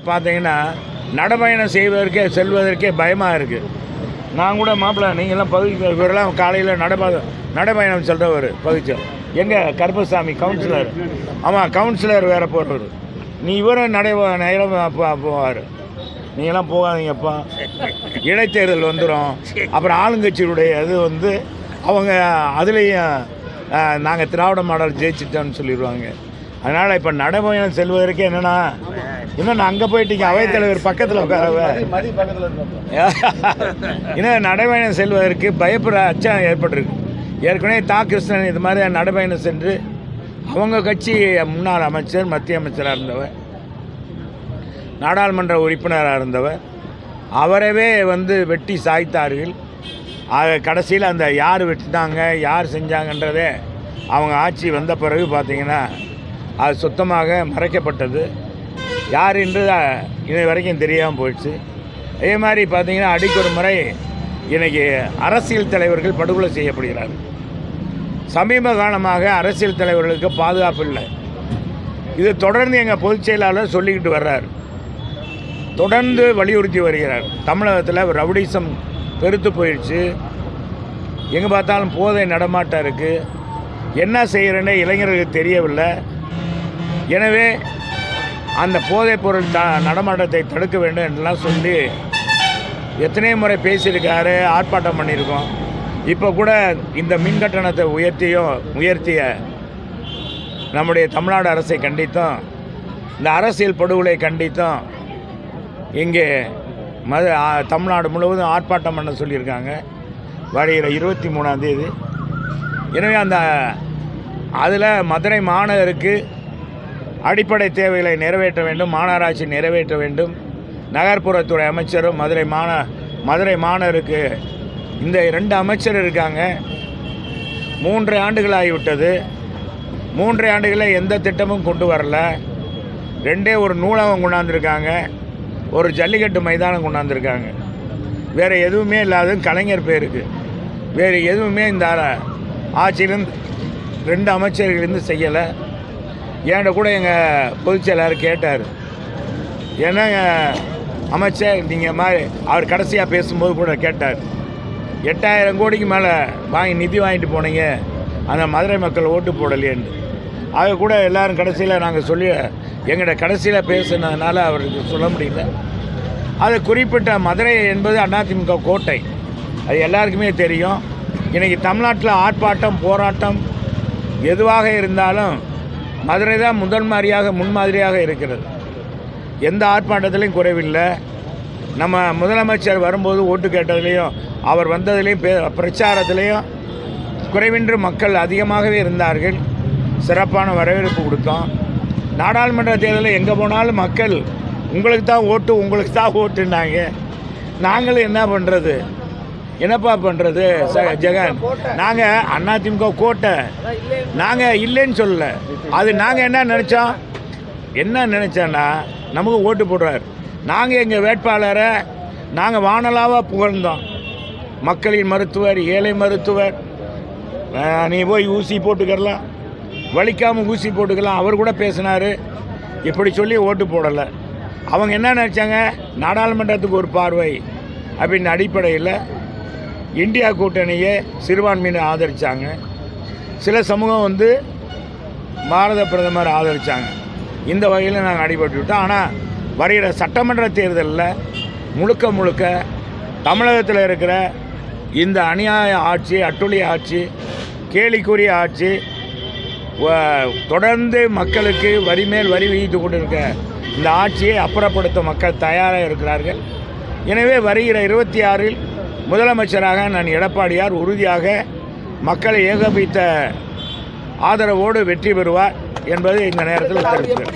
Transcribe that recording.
பார்த்தீங்கன்னா நடைபயணம் செல்வதற்கே பயமாக இருக்குது. நான் கூட மாப்பிள்ளை நீங்கள்லாம் பகுதிக்கு இவரெல்லாம் காலையில் நடைபயணம் சொல்கிறவர் பகுதிச்சோம் எங்கள் கருப்பசாமி கவுன்சிலர். ஆமாம், கவுன்சிலர் வேறு போடுறது. நீ இவரும் போவார். நீங்களாம் போகாதீங்கப்பா, இடைத்தேர்தல் வந்துடும். அப்புறம் ஆளுங்கட்சியுடைய இது அவங்க அதுலேயும் நாங்கள் திராவிட மாடல் ஜெயிச்சிட்டோன்னு சொல்லிடுவாங்க. அதனால் இப்போ நடைபயணம் செல்வதற்கே என்னென்னா இன்னும் நான் அங்கே போயிட்டீங்க அவைத்தலைவர் பக்கத்தில் உட்காரவ இன்னும் நடைபயணம் செல்வதற்கு பயப்படுற அச்சம் ஏற்பட்டிருக்கு. ஏற்கனவே கிருஷ்ணன் இது மாதிரி நடைபயணம் சென்று அவங்க கட்சி முன்னாள் அமைச்சர், மத்திய அமைச்சராக இருந்தவர், நாடாளுமன்ற உறுப்பினராக இருந்தவர், அவரவே வெட்டி சாய்த்தார்கள். கடைசியில் அந்த யார் வெட்டினாங்க யார் செஞ்சாங்கன்றதே அவங்க ஆட்சி வந்த பிறகு பார்த்திங்கன்னா அது சுத்தமாக மறைக்கப்பட்டது. யார் என்று இது வரைக்கும் தெரியாமல் போயிடுச்சு. அதே மாதிரி பார்த்திங்கன்னா அடிக்கு ஒரு முறை இன்றைக்கி அரசியல் தலைவர்கள் படுகொலை செய்யப்படுகிறார்கள். சமீப காலமாக அரசியல் தலைவர்களுக்கு பாதுகாப்பு இல்லை. இது தொடர்ந்து எங்கள் பொதுச் செயலாளர் சொல்லிக்கிட்டு வர்றார், தொடர்ந்து வலியுறுத்தி வருகிறார். தமிழகத்தில் ரவுடிசம் பெருத்து போயிடுச்சு. எங்கே பார்த்தாலும் போதை நடமாட்டம் இருக்குது. என்ன செய்கிறேன்னே இளைஞர்களுக்கு தெரியவில்லை. எனவே அந்த போதைப் பொருள் நடமாட்டத்தை தடுக்க வேண்டும் என்றெல்லாம் சொல்லி எத்தனையோ முறை பேசியிருக்காரு, ஆர்ப்பாட்டம் பண்ணியிருக்கோம். இப்போ கூட இந்த மின் கட்டணத்தை உயர்த்திய நம்முடைய தமிழ்நாடு அரசை கண்டித்தும் இந்த அரசியல் படுகொலை கண்டித்தும் இங்கே தமிழ்நாடு முழுவதும் ஆர்ப்பாட்டம் பண்ண சொல்லியிருக்காங்க வருகிற 23ஆம் தேதி. எனவே அதில் மதுரை மாநகருக்கு அடிப்படை தேவைகளை நிறைவேற்ற வேண்டும், மாநகராட்சி நிறைவேற்ற வேண்டும். நகர்ப்புறத்துறை அமைச்சரும் மதுரை மாநகருக்கு இந்த 2 அமைச்சர் இருக்காங்க. 3 ஆண்டுகள் ஆகிவிட்டது. 3 ஆண்டுகளில் எந்த திட்டமும் கொண்டு வரல. 2 ஒரு நூலகம் கொண்டாந்துருக்காங்க, ஒரு ஜல்லிக்கட்டு மைதானம் கொண்டாந்துருக்காங்க. வேறு எதுவுமே இல்லாத கலைஞர் பேருக்கு வேறு எதுவுமே இந்த ஆட்சியிலேருந்து 2 அமைச்சர்களிருந்து செய்யலை. ஏன்ட கூட எங்கள் பொதுச் செயலாளர் கேட்டார், என்னங்க அமைச்சர் நீங்கள் மாதிரி அவர் கடைசியாக பேசும்போது கூட கேட்டார், 8000 கோடிக்கு மேலே நிதி வாங்கிட்டு போனீங்க, அந்த மதுரை மக்கள் ஓட்டு போடலையேன்னு. அதை கூட எல்லோரும் கடைசியில் நாங்கள் சொல்லி எங்கள்கிட்ட கடைசியில் பேசுனதுனால அவருக்கு சொல்ல முடியல. அது குறிப்பிட்ட மதுரை என்பது அதிமுக கோட்டை, அது எல்லாருக்குமே தெரியும். இன்றைக்கி தமிழ்நாட்டில் ஆர்ப்பாட்டம் போராட்டம் எதுவாக இருந்தாலும் மதுரை தான் முன்மாதிரியாக இருக்கிறது. எந்த ஆர்ப்பாட்டத்திலையும் குறைவில்லை. நம்ம முதலமைச்சர் வரும்போது ஓட்டு கேட்டதுலேயும் அவர் வந்ததுலேயும் பிரச்சாரத்திலையும் குறைவின்றி மக்கள் அதிகமாகவே இருந்தார்கள். சிறப்பான வரவேற்பு கொடுத்தோம். நாடாளுமன்ற தேர்தலில் எங்கே போனாலும் மக்கள் உங்களுக்கு தான் ஓட்டுனாங்க. நாங்களும் என்ன பண்ணுறது, என்னப்பா பண்ணுறது ஜெகன், நாங்கள் அதிமுக கோட்டை, நாங்கள் இல்லைன்னு சொல்லலை. அது நாங்கள் என்ன நினச்சோன்னா நமக்கு ஓட்டு போடுறார். நாங்கள் எங்கள் வேட்பாளரை நாங்கள் வானலாவாக புகழ்ந்தோம். மக்களின் மருத்துவர், ஏழை மருத்துவர், நீ போய் ஊசி போட்டுக்கலாம், வலிக்காமல் ஊசி போட்டுக்கலாம், அவர் கூட பேசினார். இப்படி சொல்லி ஓட்டு போடலை. அவங்க என்ன நினச்சாங்க, நாடாளுமன்றத்துக்கு ஒரு பார்வை அப்படின்னு அடிப்படையில் இந்தியா கூட்டணியை சிறுபான்மையினை ஆதரித்தாங்க. சில சமூகம் பாரத பிரதமர் ஆதரித்தாங்க. இந்த வகையில் நாங்கள் அடிபட்டு விட்டோம். ஆனால் வருகிற சட்டமன்ற தேர்தலில் முழுக்க தமிழகத்தில் இருக்கிற இந்த அநியாய ஆட்சி, அட்டுழிய ஆட்சி, கேலிக்குரிய ஆட்சி, தொடர்ந்து மக்களுக்கு வரி மேல் வரி விதித்து கொண்டிருக்க இந்த ஆட்சியை அப்புறப்படுத்த மக்கள் தயாராக இருக்கிறார்கள். எனவே வருகிற 26இல் முதலமைச்சராக நான் எடப்பாடியார் உறுதியாக மக்களை ஏகோபித்த ஆதரவோடு வெற்றி பெறுவார் என்பது இந்த நேரத்தில் தெரிவிக்கிறேன்.